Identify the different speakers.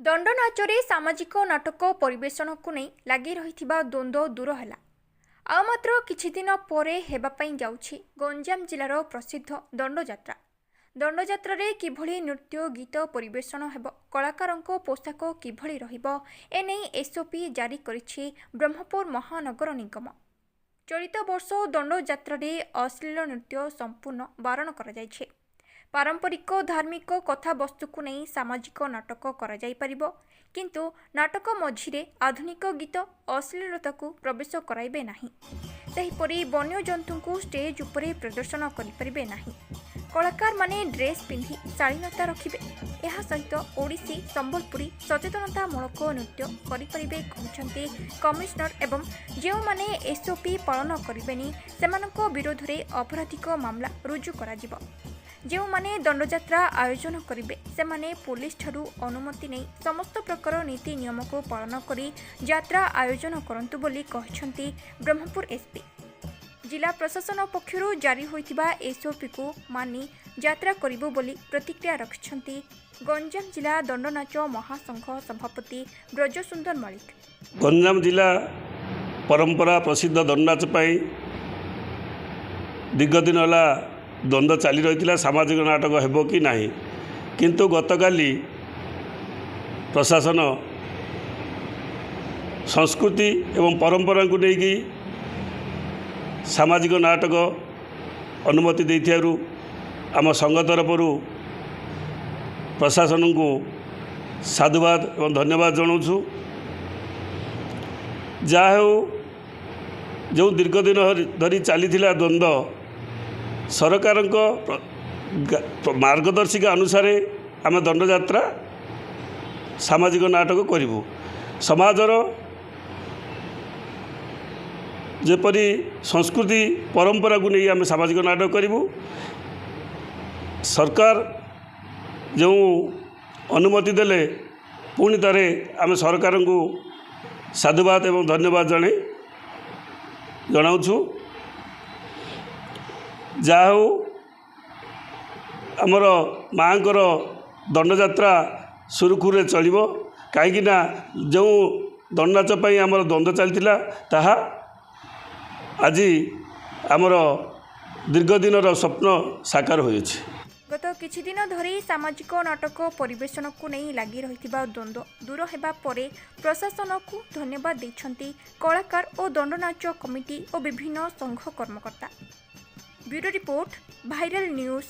Speaker 1: दंडनाचरे सामाजिक नाटक परिवेशन को नहीं लगी रही द्वंद्व दूर है आ मात्र किछि दिन पर हेबापई जाउछि गंजाम जिलार प्रसिद्ध दंडयात्रा। दंडयात्रा किभली नृत्य गीत परिवेशन हेब कलाकारंको पोशाक किभली रहिबो एने एसओपी जारी करिछि ब्रह्मपुर महानगर निगम। चलित वर्ष दंडयात्रा अश्लील नृत्य संपूर्ण बारण करा जायछि। पारंपरिक धार्मिक कथावस्तु को नहीं सामाजिक नाटक करा जाई परिबो, किंतु नाटक मझिरे आधुनिक गीत अश्लीलता को प्रवेश कराइबे नाही। सेहिपरि वन्य जंतु को स्टेज उपरे प्रदर्शन करिपरिबे नाही। कलाकार माने ड्रेस पिंधि शालीनता रखिबे। एहा सहित ओडिसी संबलपुरी सचेतनतामूलक नृत्य करिपरिबे कहउछन्ते कमिशनर एवं जेउ माने एसओपी पालन करिबेनी सेमानक विरोध रे अपराधिक मामला रुजु कराजिबो। जो माने दंडयात्रा आयोजन करिबे सेमाने पुलिस ठारू अनुमति नहीं समस्त प्रकार नीति नियम को पालन करी यात्रा आयोजन करंतु बोली कहछन्ती ब्रह्मपुर एसपी। जिला प्रशासन पक्षरु जारी होइतिबा एसओपी को मानी यात्रा करिबो बोली प्रतिक्रिया रखछन्ती गंजाम जिला दंडनाच महासंघ सभापति ब्रजसुंदर मलिक।
Speaker 2: गंजाम जिला परंपरा प्रसिद्ध दंडनाच पाई दीर्घ दिन होला द्वंद्व चली रही सामाजिक नाटक हेबो कि नहीं, किंतु गतकाली प्रशासन संस्कृति एवं परंपरा को लेकिन सामाजिक नाटक अनुमति देथियारु आम संघ तरफ प्रशासन को साधुवाद एवं धन्यवाद जनाऊँ। जहाँ जो दीर्घ दिन धरी चली द्वंद्व सरकार मार्गदर्शिका अनुसार आम दंडयात्रा सामाजिक नाटक करूँ। समाजर जेपरी संस्कृति परंपरा को नहीं आम सामाजिक नाटक करूँ। सरकार जो अनुमति देले पुणी तारे आम सरकार को साधुवाद एवं धन्यवाद जनाऊँ। जहाँ आमर माँकर दंडयात्रा सुरुखुरे चलिबो, कहीं जो दंडनाच पाई आमर द्वंद्व चलता ताहा आज आमर दीर्घ दिन स्वप्न साकार होइछि।
Speaker 1: गत किछि दिन धरी सामाजिक नाटक परिवेशन को नहीं लगी रही द्वंद्व दूर हेबा परे प्रशासन को धन्यवाद देछन्ती कलाकार और दंडनाच कमिटी और विभिन्न संघ कर्मकर्ता। Bureau report, viral news.